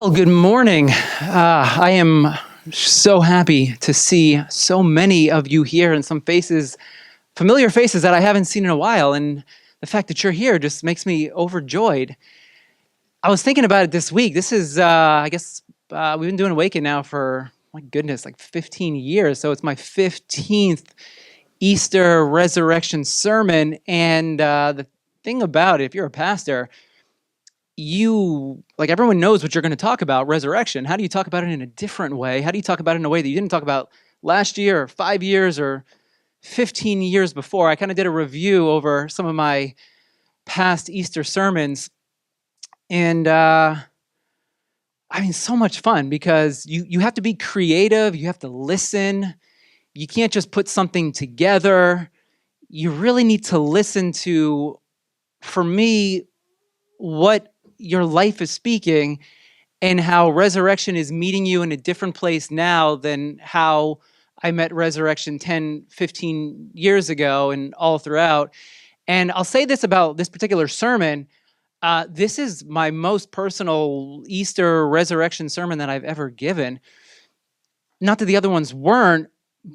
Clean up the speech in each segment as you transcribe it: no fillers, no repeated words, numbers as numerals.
Well, good morning. I am so happy to see so many of you here and some faces, familiar faces that I haven't seen in a while. And the fact that you're here just makes me overjoyed. I was thinking about it this week. This is, we've been doing Awaken now for, my goodness, like 15 years. So it's my 15th Easter resurrection sermon. And the thing about it, if you're a pastor, everyone knows what you're going to talk about, resurrection. How do you talk about it in a different way? How do you talk about it in a way that you didn't talk about last year or 5 years or 15 years before? I kind of did a review over some of my past Easter sermons, and so much fun because you have to be creative, you have to listen, you can't just put something together. You really need to listen to, for me, what your life is speaking and how resurrection is meeting you in a different place now than how I met resurrection 10, 15 years ago and all throughout. And I'll say this about this particular sermon. This is my most personal Easter resurrection sermon that I've ever given. Not that the other ones weren't,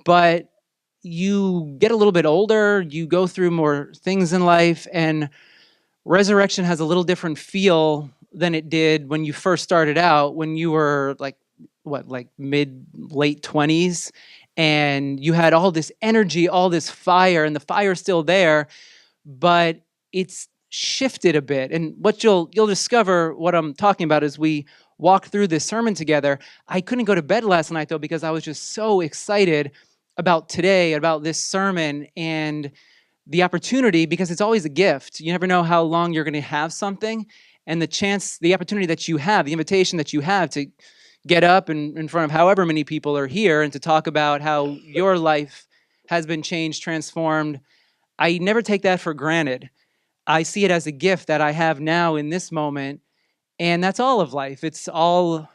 but you get a little bit older, you go through more things in life, and resurrection has a little different feel than it did when you first started out, when you were like late 20s, and you had all this energy, all this fire, and the fire's still there, but it's shifted a bit. And what you'll discover what I'm talking about as we walk through this sermon together. I couldn't go to bed last night though because I was just so excited about today, about this sermon, and the opportunity, because it's always a gift. You never know how long you're going to have something, and the opportunity that you have, the invitation that you have to get up in front of however many people are here and to talk about how your life has been changed, transformed. I never take that for granted. I see it as a gift that I have now in this moment, and that's all of life. It's all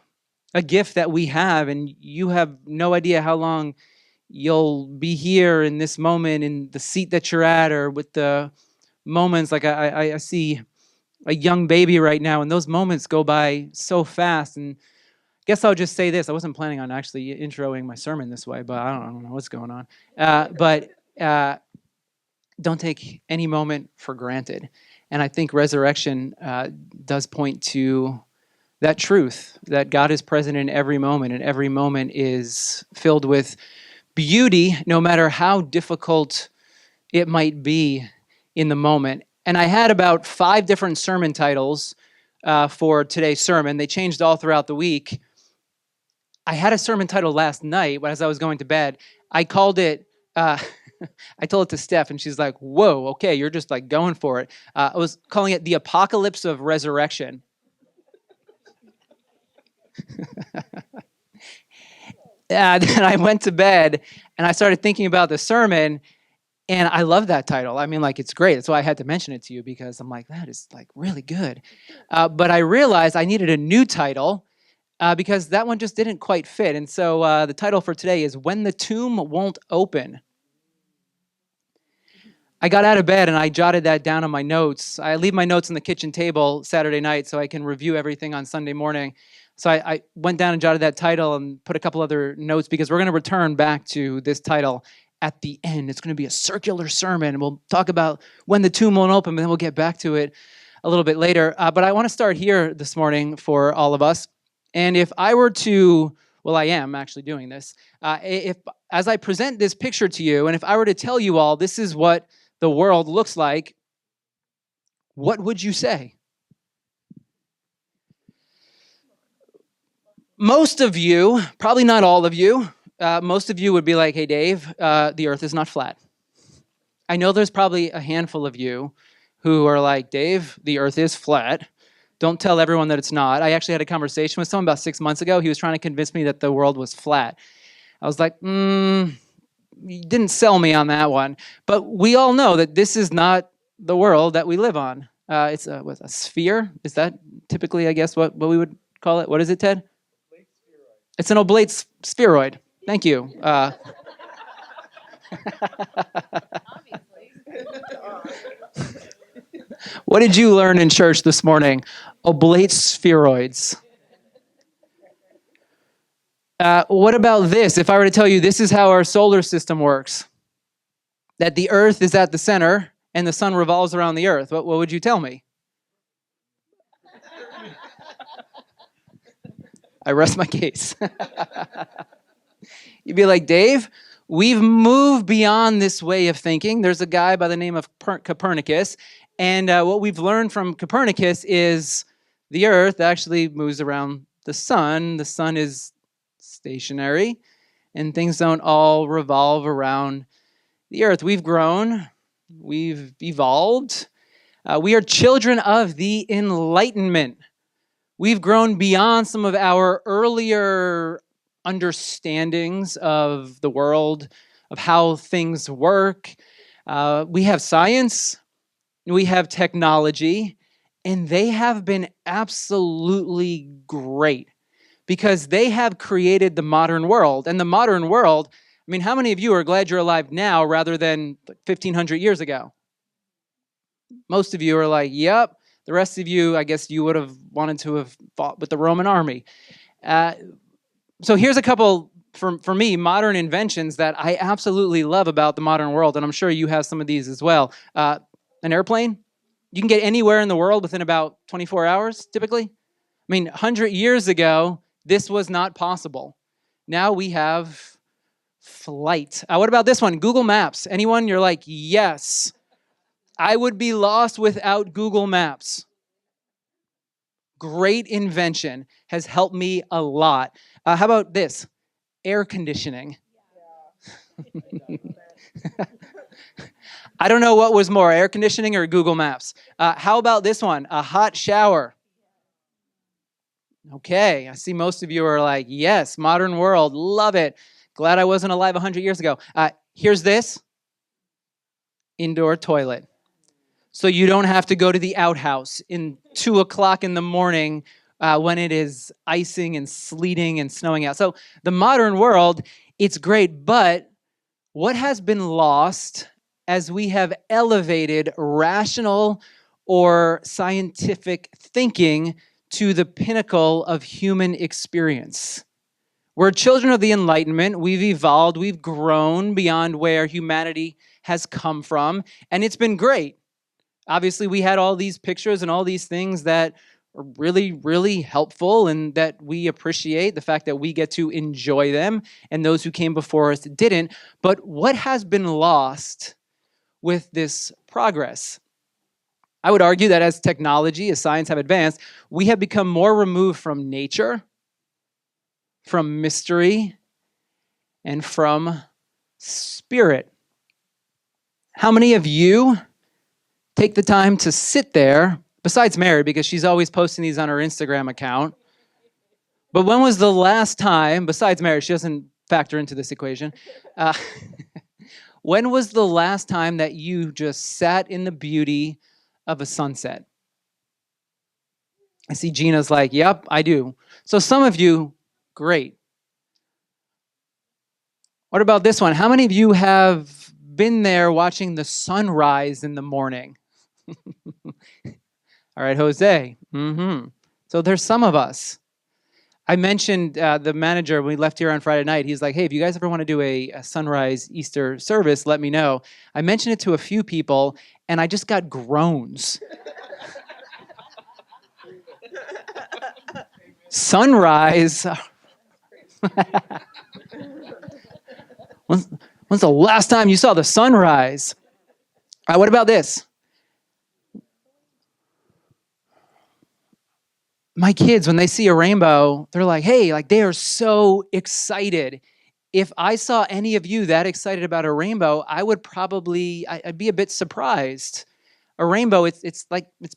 a gift that we have, and you have no idea how long you'll be here in this moment, in the seat that you're at, or with the moments. Like I see a young baby right now, and those moments go by so fast. And I guess I'll just say this. I wasn't planning on actually introing my sermon this way, but I don't know what's going on. But don't take any moment for granted. And I think resurrection does point to that truth, that God is present in every moment, and every moment is filled with beauty, no matter how difficult it might be in the moment. And I had about 5 different sermon titles for today's sermon. They changed all throughout the week. I had a sermon title last night as I was going to bed. I called it, I told it to Steph, and she's like, whoa, okay, you're just like going for it. I was calling it The Apocalypse of Resurrection. Then I went to bed and I started thinking about the sermon, and I love that title. It's great. That's why I had to mention it to you, because I'm like, that is like really good. But I realized I needed a new title because that one just didn't quite fit. And so the title for today is When the Tomb Won't Open. I got out of bed and I jotted that down on my notes. I leave my notes on the kitchen table Saturday night so I can review everything on Sunday morning. So I went down and jotted that title and put a couple other notes, because we're going to return back to this title at the end. It's going to be a circular sermon. We'll talk about when the tomb won't open, but then we'll get back to it a little bit later. But I want to start here this morning for all of us. And if I were to, I am actually doing this. As I present this picture to you, and if I were to tell you all this is what the world looks like, what would you say? Most of you, probably not all of you, most of you would be like, hey, Dave, the earth is not flat. I know there's probably a handful of you who are like, Dave, the earth is flat. Don't tell everyone that it's not. I actually had a conversation with someone about 6 months ago. He was trying to convince me that the world was flat. I was like, you didn't sell me on that one. But we all know that this is not the world that we live on. It's a sphere. Is that typically, I guess, what we would call it? What is it, Ted? It's an oblate spheroid. Thank you. What did you learn in church this morning? Oblate spheroids. What about this? If I were to tell you this is how our solar system works, that the Earth is at the center and the sun revolves around the Earth, what would you tell me? I rest my case. You'd be like, Dave, we've moved beyond this way of thinking. There's a guy by the name of Copernicus, and what we've learned from Copernicus is the Earth actually moves around the sun. The sun is stationary, and things don't all revolve around the Earth. We've grown, we've evolved. We are children of the Enlightenment. We've grown beyond some of our earlier understandings of the world, of how things work. We have science, we have technology, and they have been absolutely great because they have created the modern world. And the modern world, I mean, how many of you are glad you're alive now rather than 1,500 years ago? Most of you are like, yep. The rest of you, I guess you would have wanted to have fought with the Roman army. So here's a couple, for me, modern inventions that I absolutely love about the modern world, and I'm sure you have some of these as well. An airplane, you can get anywhere in the world within about 24 hours, typically. I mean, 100 years ago, this was not possible. Now we have flight. What about this one? Google Maps. Anyone? You're like, yes. I would be lost without Google Maps. Great invention, has helped me a lot. How about this? Air conditioning. I don't know what was more, air conditioning or Google Maps. How about this one? A hot shower. Okay, I see most of you are like, yes, modern world, love it. Glad I wasn't alive 100 years ago. Here's this. Indoor toilet. So you don't have to go to the outhouse in 2 o'clock in the morning when it is icing and sleeting and snowing out. So the modern world, it's great, but what has been lost as we have elevated rational or scientific thinking to the pinnacle of human experience? We're children of the Enlightenment. We've evolved. We've grown beyond where humanity has come from, and it's been great. Obviously, we had all these pictures and all these things that are really, really helpful and that we appreciate, the fact that we get to enjoy them, and those who came before us didn't. But what has been lost with this progress? I would argue that as technology, as science have advanced, we have become more removed from nature, from mystery, and from spirit. How many of you take the time to sit there, besides Mary, because she's always posting these on her Instagram account, but when was the last time, besides Mary, she doesn't factor into this equation, when was the last time that you just sat in the beauty of a sunset? I see Gina's like, yep, I do. So some of you, great. What about this one? How many of you have been there watching the sunrise in the morning? All right, Jose. So there's some of us. I mentioned the manager when we left here on Friday night. He's like, hey, if you guys ever want to do a sunrise Easter service, let me know. I mentioned it to a few people, and I just got groans. Sunrise. When's the last time you saw the sunrise? What about this? My kids, when they see a rainbow, they're like, hey, like they are so excited. If I saw any of you that excited about a rainbow, I'd be a bit surprised. A rainbow, it's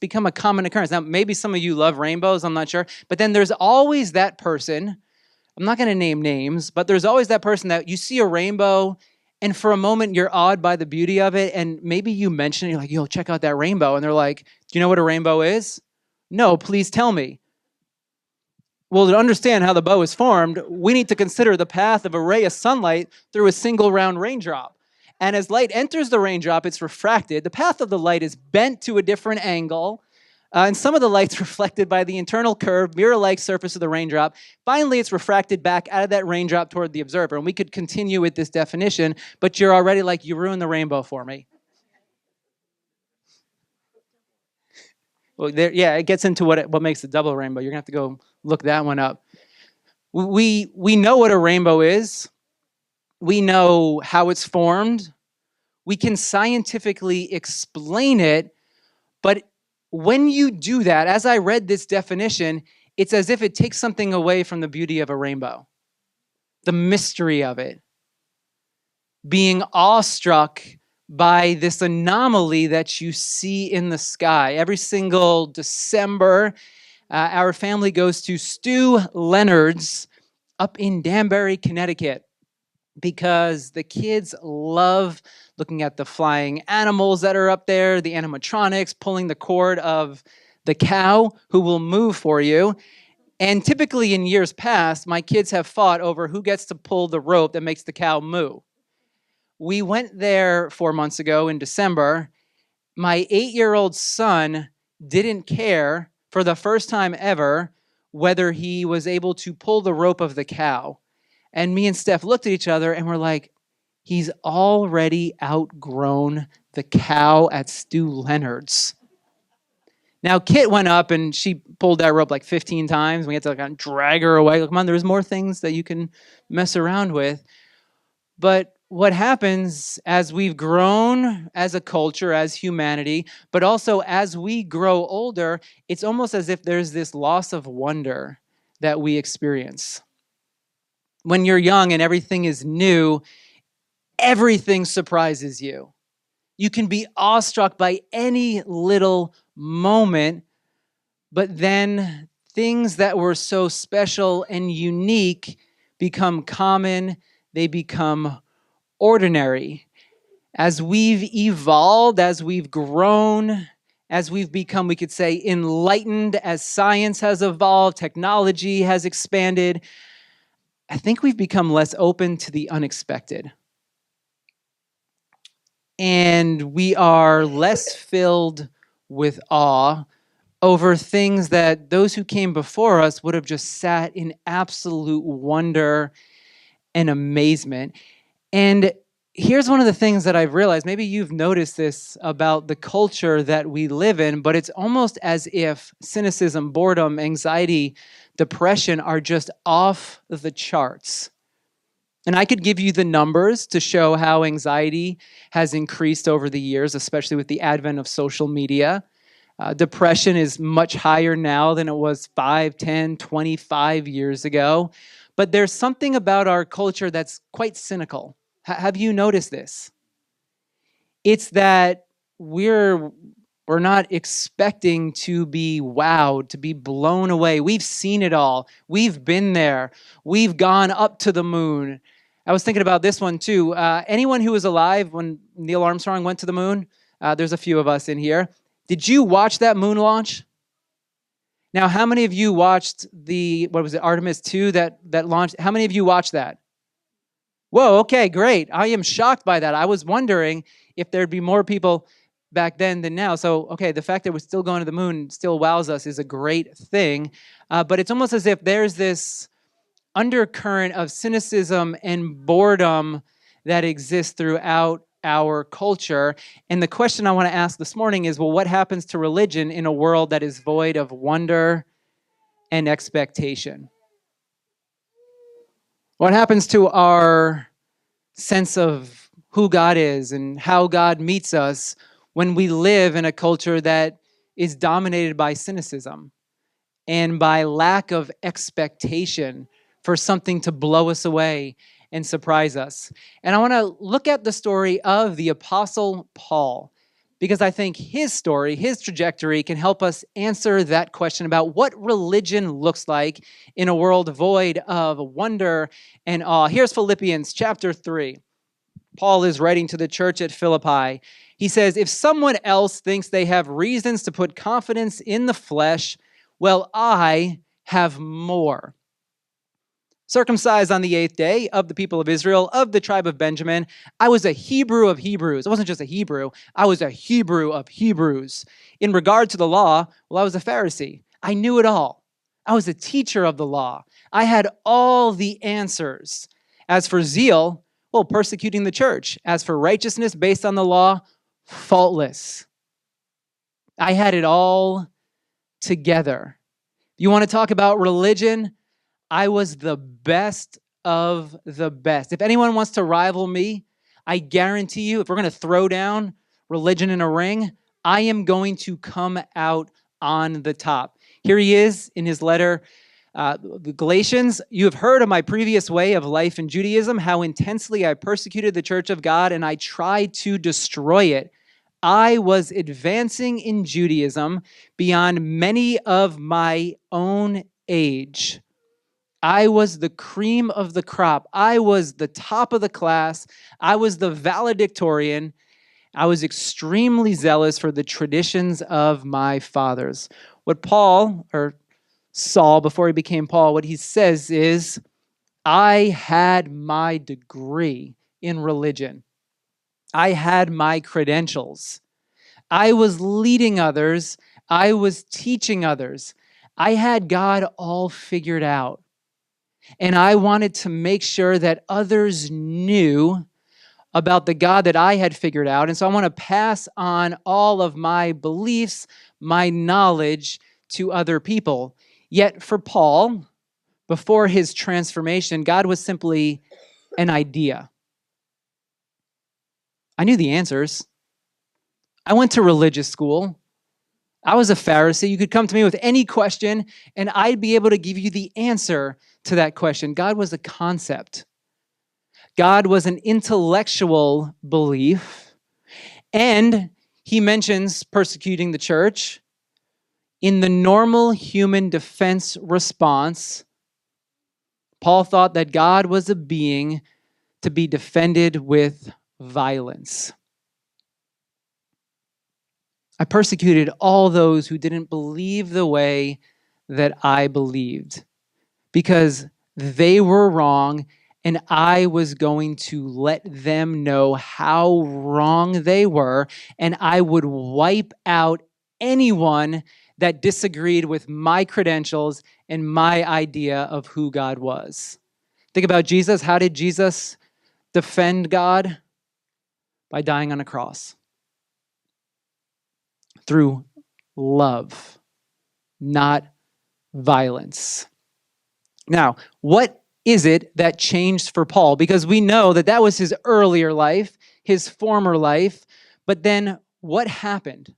become a common occurrence. Now, maybe some of you love rainbows, I'm not sure. But then there's always that person, I'm not going to name names, but there's always that person that you see a rainbow, and for a moment you're awed by the beauty of it, and maybe you mention it, you're like, yo, check out that rainbow. And they're like, do you know what a rainbow is? No, please tell me. Well, to understand how the bow is formed, we need to consider the path of a ray of sunlight through a single round raindrop. And as light enters the raindrop, it's refracted. The path of the light is bent to a different angle. And some of the light's reflected by the internal curved, mirror-like surface of the raindrop. Finally, it's refracted back out of that raindrop toward the observer. And we could continue with this definition, but you're already like, you ruined the rainbow for me. Well, it gets into what makes a double rainbow. You're going to have to go look that one up. We know what a rainbow is. We know how it's formed. We can scientifically explain it, but when you do that, as I read this definition, it's as if it takes something away from the beauty of a rainbow, the mystery of it, being awestruck by this anomaly that you see in the sky. Every single December, our family goes to Stu Leonard's up in Danbury, Connecticut, because the kids love looking at the flying animals that are up there, the animatronics, pulling the cord of the cow who will move for you. And typically in years past, my kids have fought over who gets to pull the rope that makes the cow moo. We went there 4 months ago in December. My 8-year-old son didn't care for the first time ever whether he was able to pull the rope of the cow. And me and Steph looked at each other and we're like, he's already outgrown the cow at Stu Leonard's. Now, Kit went up and she pulled that rope like 15 times. We had to like kind of drag her away. Like, come on, there's more things that you can mess around with. But what happens as we've grown as a culture, as humanity, but also as we grow older, it's almost as if there's this loss of wonder that we experience. When you're young and everything is new, everything surprises you. You can be awestruck by any little moment, but then things that were so special and unique become common, they become ordinary. As we've evolved, as we've grown, as we've become, we could say, enlightened, as science has evolved, technology has expanded, I think we've become less open to the unexpected. And we are less filled with awe over things that those who came before us would have just sat in absolute wonder and amazement. And here's one of the things that I've realized, maybe you've noticed this about the culture that we live in, but it's almost as if cynicism, boredom, anxiety, depression are just off the charts. And I could give you the numbers to show how anxiety has increased over the years, especially with the advent of social media. Depression is much higher now than it was 5, 10, 25 years ago. But there's something about our culture that's quite cynical. Have you noticed this? It's that we're not expecting to be wowed, to be blown away. We've seen it all. We've been there. We've gone up to the moon. I was thinking about this one too. Anyone who was alive when Neil Armstrong went to the moon? There's a few of us in here. Did you watch that moon launch? Now, how many of you watched Artemis 2 that launched? How many of you watched that? Whoa, okay, great. I am shocked by that. I was wondering if there'd be more people back then than now. So, okay, the fact that we're still going to the moon still wows us is a great thing. But it's almost as if there's this undercurrent of cynicism and boredom that exists throughout our culture. And the question I want to ask this morning is, well, what happens to religion in a world that is void of wonder and expectation? What happens to our sense of who God is and how God meets us when we live in a culture that is dominated by cynicism and by lack of expectation for something to blow us away and surprise us? And I want to look at the story of the Apostle Paul, because I think his story, his trajectory can help us answer that question about what religion looks like in a world void of wonder and awe. Here's Philippians chapter 3. Paul is writing to the church at Philippi. He says, if someone else thinks they have reasons to put confidence in the flesh, well, I have more. circumcised on the 8th day, of the people of Israel, of the tribe of Benjamin. I was a Hebrew of Hebrews. I wasn't just a Hebrew. I was a Hebrew of Hebrews. In regard to the law, well, I was a Pharisee. I knew it all. I was a teacher of the law. I had all the answers. As for zeal, well, persecuting the church. As for righteousness based on the law, faultless. I had it all together. You want to talk about religion? I was the best of the best. If anyone wants to rival me, I guarantee you, if we're going to throw down religion in a ring, I am going to come out on the top. Here he is in his letter, the Galatians. You have heard of my previous way of life in Judaism, how intensely I persecuted the church of God and I tried to destroy it. I was advancing in Judaism beyond many of my own age. I was the cream of the crop. I was the top of the class. I was the valedictorian. I was extremely zealous for the traditions of my fathers. What Paul, or Saul before he became Paul, what he says is, I had my degree in religion. I had my credentials. I was leading others. I was teaching others. I had God all figured out. And I wanted to make sure that others knew about the God that I had figured out. And so I want to pass on all of my beliefs, my knowledge to other people. Yet for Paul, before his transformation, God was simply an idea. I knew the answers. I went to religious school. I was a Pharisee. You could come to me with any question, and I'd be able to give you the answer to that question. God was a concept. God was an intellectual belief. And he mentions persecuting the church. In the normal human defense response, Paul thought that God was a being to be defended with violence. I persecuted all those who didn't believe the way that I believed because they were wrong, and I was going to let them know how wrong they were, and I would wipe out anyone that disagreed with my credentials and my idea of who God was. Think about Jesus. How did Jesus defend God? By dying on a cross. Through love, not violence. Now, what is it that changed for Paul? Because we know that that was his earlier life, his former life, but then what happened?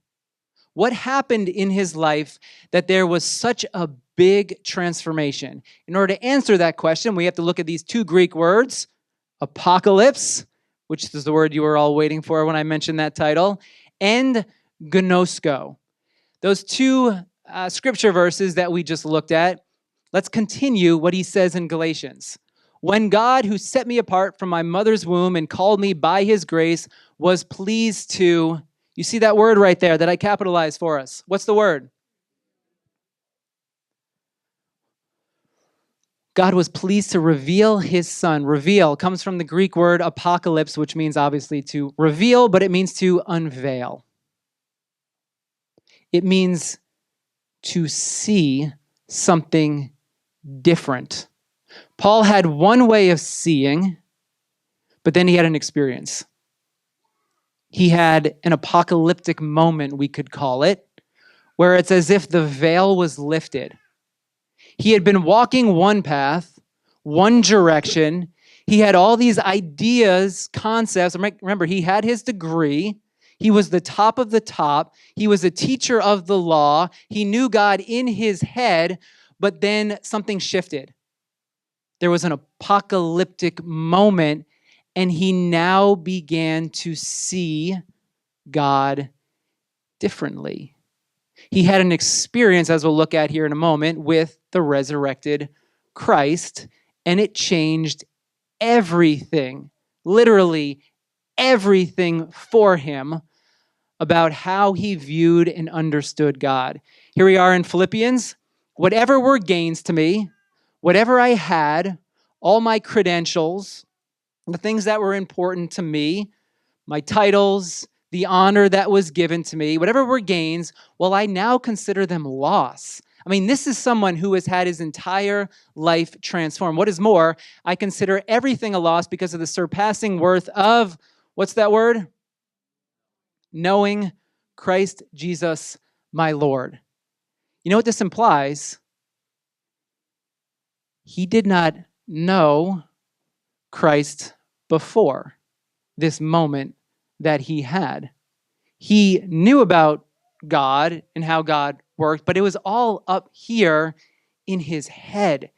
What happened in his life that there was such a big transformation? In order to answer that question, we have to look at these two Greek words, apocalypse, which is the word you were all waiting for when I mentioned that title, and gnosko. Those two scripture verses that we just looked at, let's continue what he says in Galatians. When God, who set me apart from my mother's womb and called me by his grace, was pleased to, you see that word right there that I capitalized for us. What's the word? God was pleased to reveal his son. Reveal comes from the Greek word apocalypse, which means obviously to reveal, but it means to unveil. It means to see something different. Paul had one way of seeing, but then he had an experience. He had an apocalyptic moment, we could call it, where it's as if the veil was lifted. He had been walking one path, one direction. He had all these ideas, concepts. Remember, he had his degree. He was the top of the top. He was a teacher of the law. He knew God in his head, but then something shifted. There was an apocalyptic moment, and he now began to see God differently. He had an experience, as we'll look at here in a moment, with the resurrected Christ, and it changed everything, literally everything for him about how he viewed and understood God. Here we are in Philippians. Whatever were gains to me, whatever I had, all my credentials, the things that were important to me, my titles, the honor that was given to me, whatever were gains, well, I now consider them loss. I mean, this is someone who has had his entire life transformed. What is more, I consider everything a loss because of the surpassing worth of, what's that word? Knowing Christ Jesus, my Lord. You know what this implies? He did not know Christ before this moment that he had. He knew about God and how God worked, but it was all up here in his head.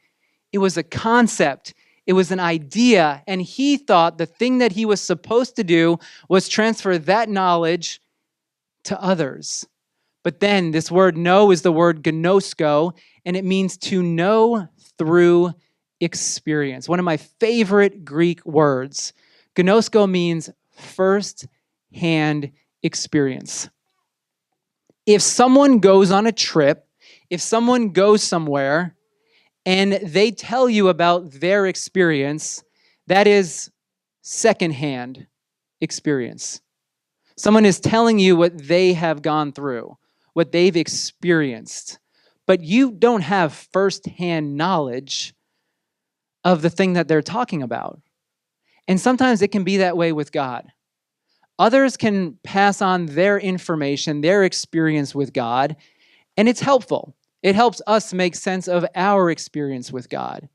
It was a concept. It was an idea. And he thought the thing that he was supposed to do was transfer that knowledge to others. But then this word know is the word gnosko, and it means to know through experience. One of my favorite Greek words. Gnosko means first-hand experience. If someone goes on a trip, if someone goes somewhere and they tell you about their experience, that is second-hand experience. Someone is telling you what they have gone through, what they've experienced, but you don't have first-hand knowledge of the thing that they're talking about. And sometimes it can be that way with God. Others can pass on their information, their experience with God, and it's helpful. It helps us make sense of our experience with God.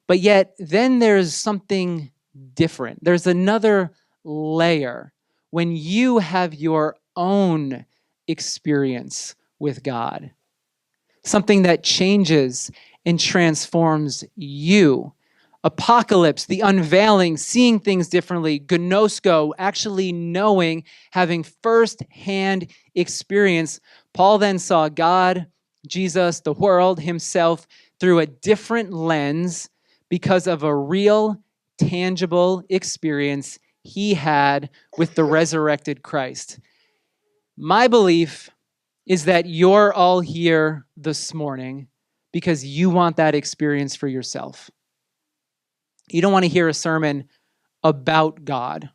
But yet, then there's something different. There's another layer when you have your own experience with God. Something that changes and transforms you. Apocalypse, the unveiling, seeing things differently. Gnosko, actually knowing, having first-hand experience. Paul then saw God, Jesus, the world, himself, through a different lens because of a real, tangible experience he had with the resurrected Christ. My belief is that you're all here this morning because you want that experience for yourself. You don't want to hear a sermon about God.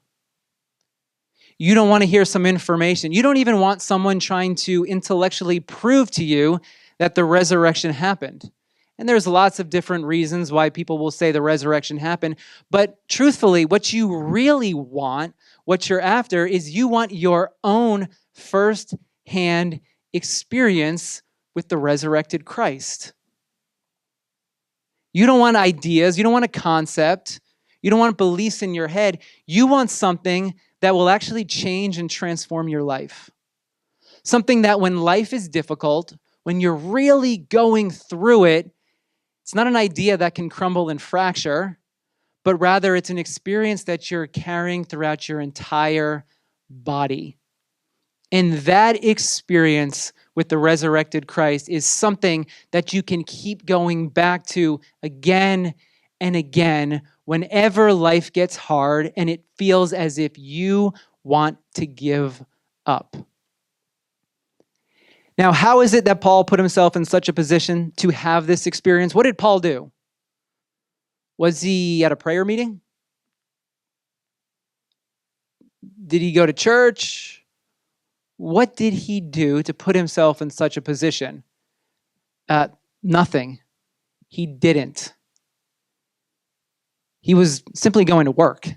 You don't want to hear some information. You don't even want someone trying to intellectually prove to you that the resurrection happened. And there's lots of different reasons why people will say the resurrection happened. But truthfully, what you really want, what you're after, is you want your own first-hand experience with the resurrected Christ. You don't want ideas. You don't want a concept. You don't want beliefs in your head. You want something that will actually change and transform your life. Something that when life is difficult, when you're really going through it, it's not an idea that can crumble and fracture, but rather it's an experience that you're carrying throughout your entire body. And that experience with the resurrected Christ is something that you can keep going back to again and again whenever life gets hard and it feels as if you want to give up. Now, how is it that Paul put himself in such a position to have this experience? What did Paul do? Was he at a prayer meeting? Did he go to church? What did he do to put himself in such a position? Nothing. He didn't. He was simply going to work.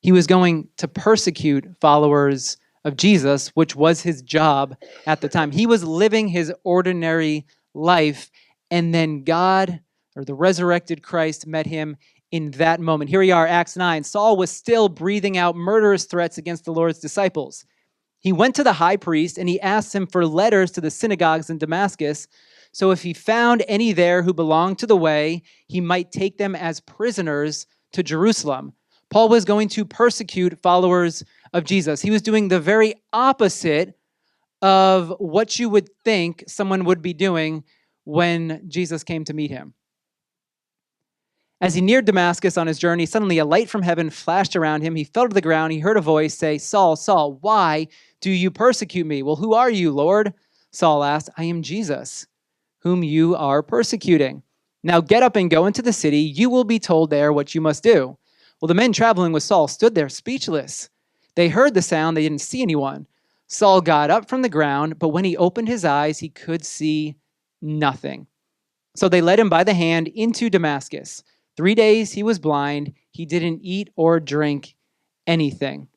He was going to persecute followers of Jesus, which was his job at the time. He was living his ordinary life, and then God, or the resurrected Christ, met him in that moment. Here we are, Acts 9. Saul was still breathing out murderous threats against the Lord's disciples. He went to the high priest and he asked him for letters to the synagogues in Damascus, so if he found any there who belonged to the way, he might take them as prisoners to Jerusalem. Paul was going to persecute followers of Jesus. He was doing the very opposite of what you would think someone would be doing when Jesus came to meet him. As he neared Damascus on his journey, suddenly a light from heaven flashed around him. He fell to the ground. He heard a voice say, "Saul, Saul, why do you persecute me?" "Well, who are you, Lord?" Saul asked. "I am Jesus, whom you are persecuting." Now get up and go into the city. You will be told there what you must do." Well, the men traveling with Saul stood there speechless. They heard the sound. They didn't see anyone. Saul got up from the ground, but when he opened his eyes, he could see nothing. So they led him by the hand into Damascus. 3 days he was blind. He didn't eat or drink anything.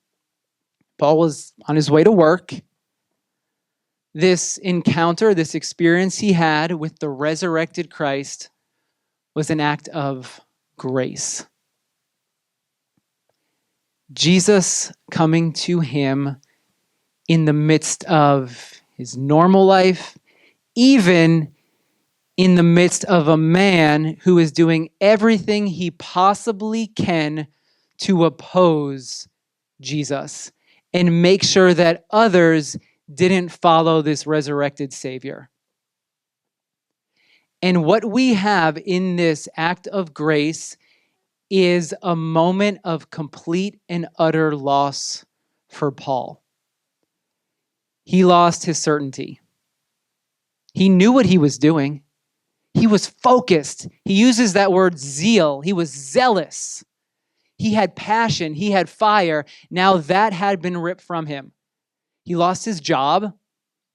Paul was on his way to work. This encounter, this experience he had with the resurrected Christ was an act of grace. Jesus coming to him in the midst of his normal life, even in the midst of a man who is doing everything he possibly can to oppose Jesus and make sure that others didn't follow this resurrected Savior. And what we have in this act of grace is a moment of complete and utter loss for Paul. He lost his certainty. He knew what he was doing. He was focused. He uses that word zeal. He was zealous. He had passion. He had fire. Now that had been ripped from him. He lost his job.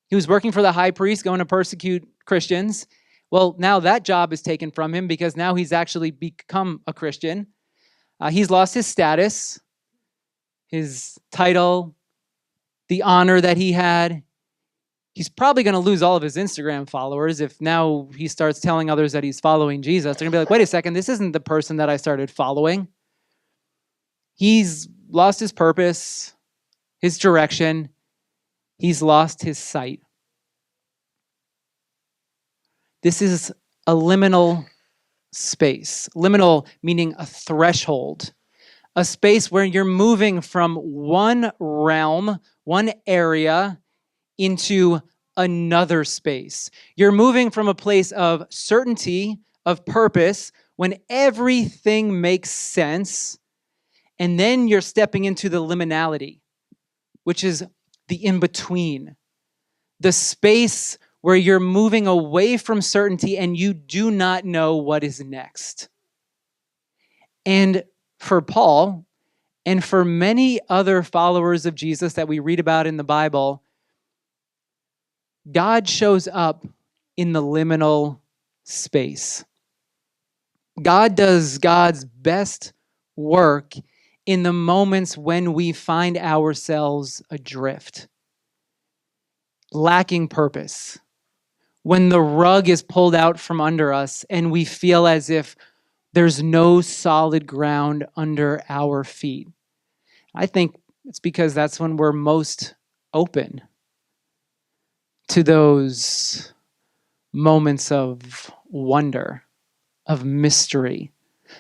He was working for the high priest, going to persecute Christians. Well, now that job is taken from him because now he's actually become a Christian. He's lost his status, his title, the honor that he had. He's probably going to lose all of his Instagram followers if now he starts telling others that he's following Jesus. They're going to be like, wait a second, this isn't the person that I started following. He's lost his purpose, his direction. He's lost his sight. This is a liminal space. Liminal meaning a threshold, a space where you're moving from one realm, one area, into another space. You're moving from a place of certainty, of purpose, when everything makes sense, and then you're stepping into the liminality, which is the in-between, the space where you're moving away from certainty and you do not know what is next. And for Paul, and for many other followers of Jesus that we read about in the Bible, God shows up in the liminal space. God does God's best work in the moments when we find ourselves adrift, lacking purpose, when the rug is pulled out from under us and we feel as if there's no solid ground under our feet. I think it's because that's when we're most open to those moments of wonder, of mystery,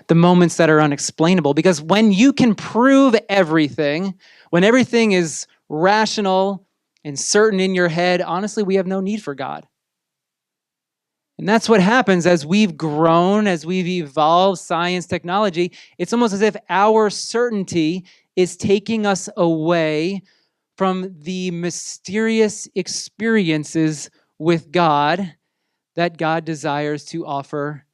the moments that are unexplainable. Because when you can prove everything, when everything is rational and certain in your head, honestly, we have no need for God. And that's what happens as we've grown, as we've evolved science, technology. It's almost as if our certainty is taking us away from the mysterious experiences with God that God desires to offer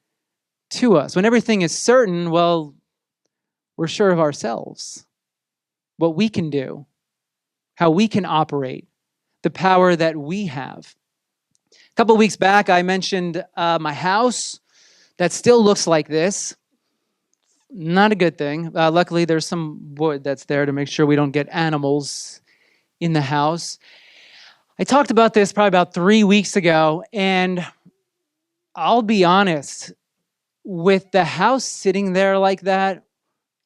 to us. When everything is certain, well, we're sure of ourselves, what we can do, how we can operate, the power that we have. A couple of weeks back, I mentioned my house that still looks like this. Not a good thing. Luckily, there's some wood that's there to make sure we don't get animals in the house. I talked about this probably about 3 weeks ago, and I'll be honest, with the house sitting there like that,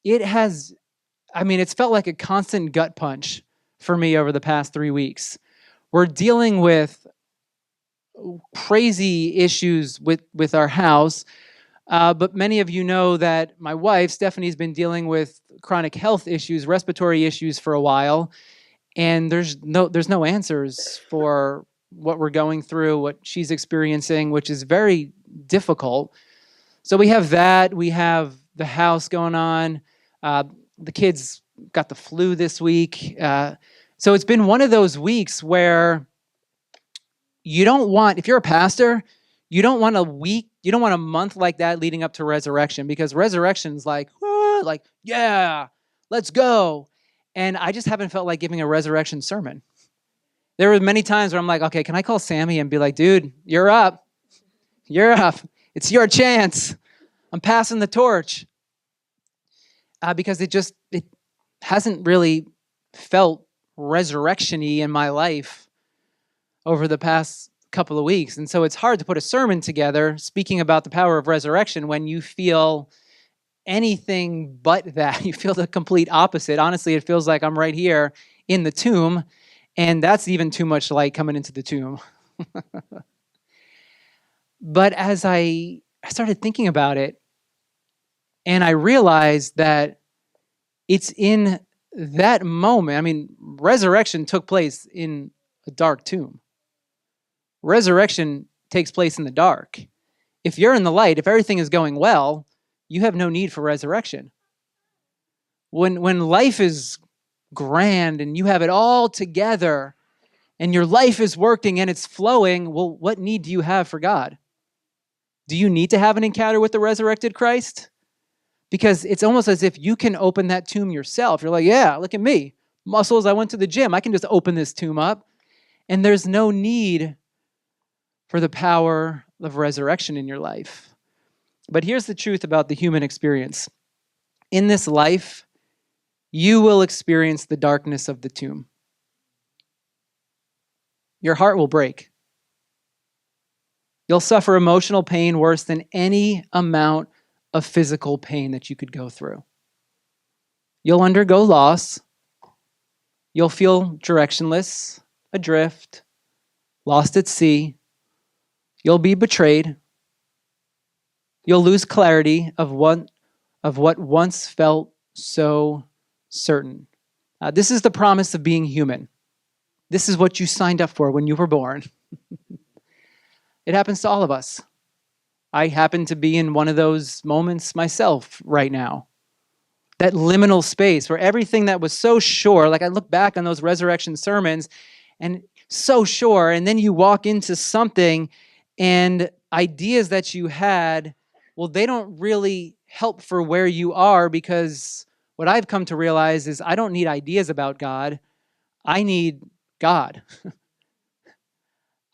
it's felt like a constant gut punch for me over the past 3 weeks. We're dealing with crazy issues with our house, but many of you know that my wife, Stephanie's been dealing with chronic health issues, respiratory issues for a while, and there's no answers for what we're going through, what she's experiencing, which is very difficult. So we have that. We have the house going on. The kids got the flu this week. So it's been one of those weeks where you don't want, if you're a pastor, You don't want a week, you don't want a month like that leading up to resurrection, because resurrection's like, yeah, let's go. And I just haven't felt like giving a resurrection sermon. There were many times where I'm like, okay, can I call Sammy and be like, dude, you're up. You're up. It's your chance. I'm passing the torch. Because it hasn't really felt resurrection-y in my life over the past couple of weeks. And so it's hard to put a sermon together speaking about the power of resurrection when you feel anything but that. You feel the complete opposite. Honestly, it feels like I'm right here in the tomb, and that's even too much light coming into the tomb. But as I started thinking about it, and I realized that it's in that moment. I mean, resurrection took place in a dark tomb. Resurrection takes place in the dark. If you're in the light, if everything is going well, you have no need for resurrection. When life is grand and you have it all together and your life is working and it's flowing, well, what need do you have for God? Do you need to have an encounter with the resurrected Christ? Because it's almost as if you can open that tomb yourself. You're like, yeah, look at me. Muscles, I went to the gym. I can just open this tomb up. And there's no need for the power of resurrection in your life. But here's the truth about the human experience. In this life, you will experience the darkness of the tomb. Your heart will break. You'll suffer emotional pain worse than any amount of physical pain that you could go through. You'll undergo loss. You'll feel directionless, adrift, lost at sea. You'll be betrayed. You'll lose clarity of what once felt so certain. This is the promise of being human. This is what you signed up for when you were born. It happens to all of us. I happen to be in one of those moments myself right now. That liminal space where everything that was so sure, like I look back on those resurrection sermons and so sure, and then you walk into something and ideas that you had, well, they don't really help for where you are, because what I've come to realize is I don't need ideas about God. I need God.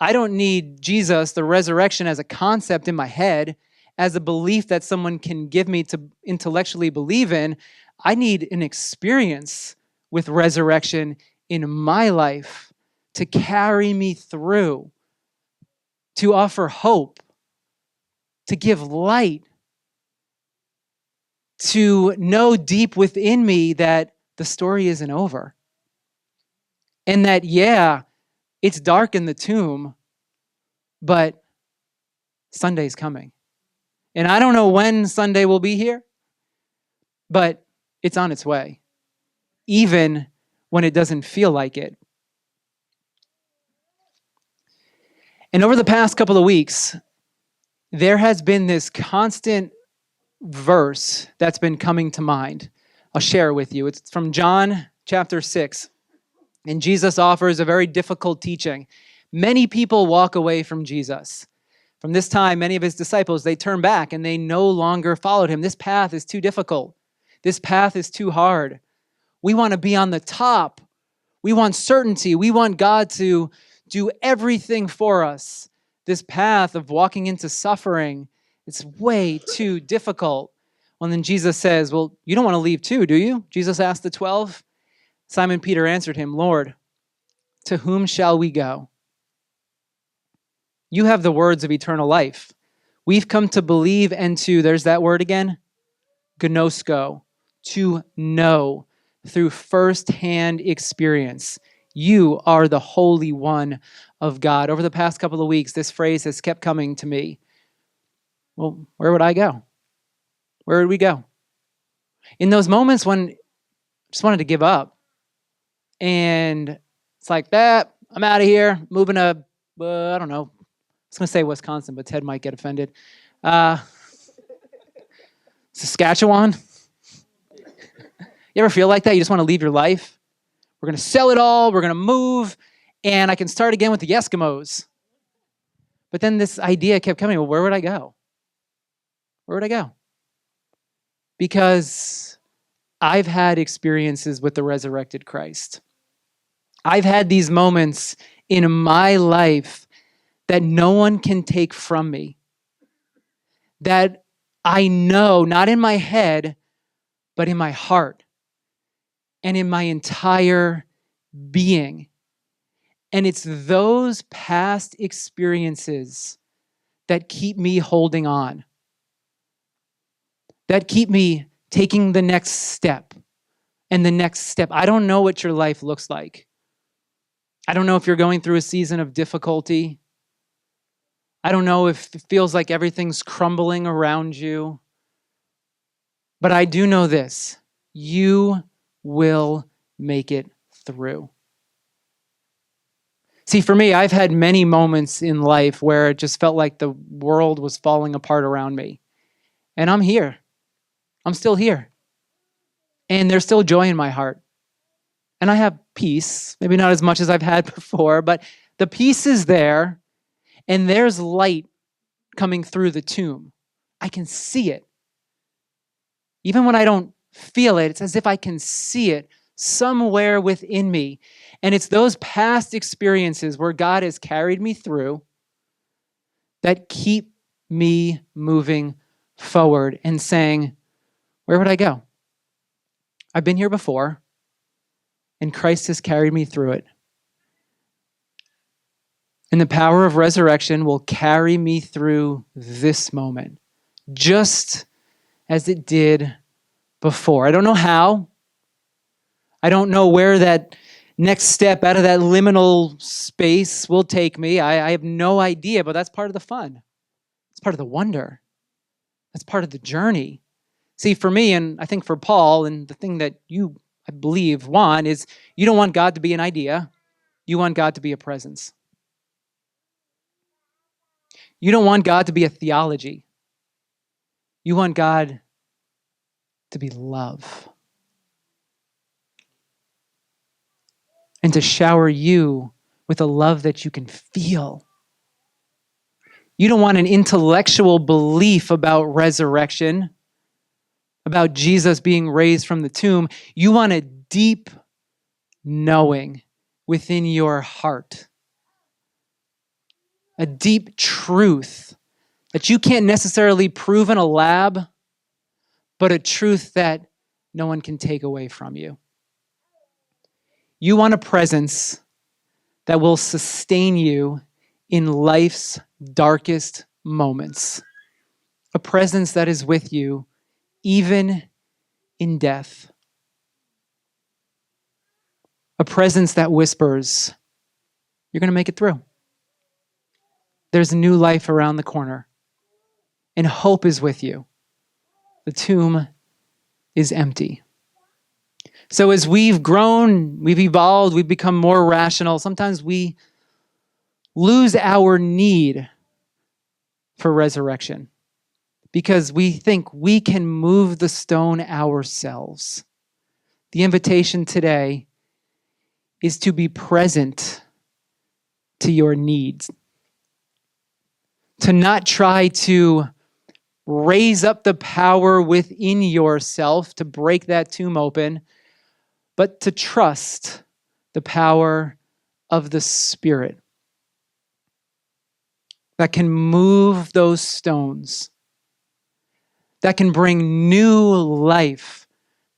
I don't need Jesus, the resurrection, as a concept in my head, as a belief that someone can give me to intellectually believe in. I need an experience with resurrection in my life to carry me through, to offer hope, to give light, to know deep within me that the story isn't over. And that, yeah, it's dark in the tomb, but Sunday's coming. And I don't know when Sunday will be here, but it's on its way, even when it doesn't feel like it. And over the past couple of weeks, there has been this constant verse that's been coming to mind. I'll share it with you. It's from John chapter 6. And Jesus offers a very difficult teaching. Many people walk away from Jesus. From this time, many of his disciples, they turn back and they no longer followed him. This path is too difficult. This path is too hard. We want to be on the top. We want certainty. We want God to do everything for us. This path of walking into suffering, it's way too difficult. Well, then Jesus says, well, you don't want to leave too, do you? Jesus asked the 12. Simon Peter answered him, Lord, to whom shall we go? You have the words of eternal life. We've come to believe and to, there's that word again, gnosko, to know through firsthand experience. You are the Holy One of God. Over the past couple of weeks, this phrase has kept coming to me. Well, where would I go? Where would we go? In those moments when I just wanted to give up, and it's like that, I'm out of here, moving to, I don't know, I was going to say Wisconsin, but Ted might get offended. Saskatchewan? You ever feel like that? You just want to leave your life? We're going to sell it all, we're going to move, and I can start again with the Eskimos. But then this idea kept coming, well, where would I go? Where would I go? Because I've had experiences with the resurrected Christ. I've had these moments in my life that no one can take from me, that I know, not in my head, but in my heart and in my entire being. And it's those past experiences that keep me holding on, that keep me taking the next step and the next step. I don't know what your life looks like. I don't know if you're going through a season of difficulty. I don't know if it feels like everything's crumbling around you. But I do know this: you will make it through. See, for me, I've had many moments in life where it just felt like the world was falling apart around me. And I'm here. I'm still here. And there's still joy in my heart. And I have peace, maybe not as much as I've had before, but the peace is there, and there's light coming through the tomb. I can see it. Even when I don't feel it, it's as if I can see it somewhere within me. And it's those past experiences where God has carried me through that keep me moving forward and saying, where would I go? I've been here before, and Christ has carried me through it. And the power of resurrection will carry me through this moment, just as it did before. I don't know how. I don't know where that next step out of that liminal space will take me. I have no idea, but that's part of the fun. It's part of the wonder. That's part of the journey. See, for me, and I think for Paul, and the thing that you, I believe, want is you don't want God to be an idea. You want God to be a presence. You don't want God to be a theology. You want God to be love. And to shower you with a love that you can feel. You don't want an intellectual belief about resurrection, about Jesus being raised from the tomb. You want a deep knowing within your heart. A deep truth that you can't necessarily prove in a lab, but a truth that no one can take away from you. You want a presence that will sustain you in life's darkest moments. A presence that is with you even in death. A presence that whispers, you're going to make it through. There's a new life around the corner. And hope is with you. The tomb is empty. So as we've grown, we've evolved, we've become more rational, sometimes we lose our need for resurrection because we think we can move the stone ourselves. The invitation today is to be present to your needs. To not try to raise up the power within yourself to break that tomb open, but to trust the power of the Spirit that can move those stones, that can bring new life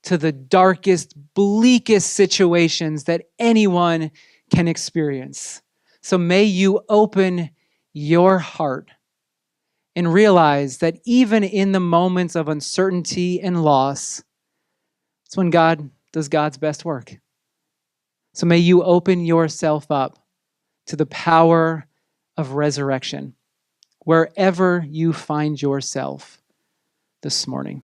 to the darkest, bleakest situations that anyone can experience. So may you open your heart and realize that even in the moments of uncertainty and loss, it's when God does God's best work. So may you open yourself up to the power of resurrection wherever you find yourself this morning.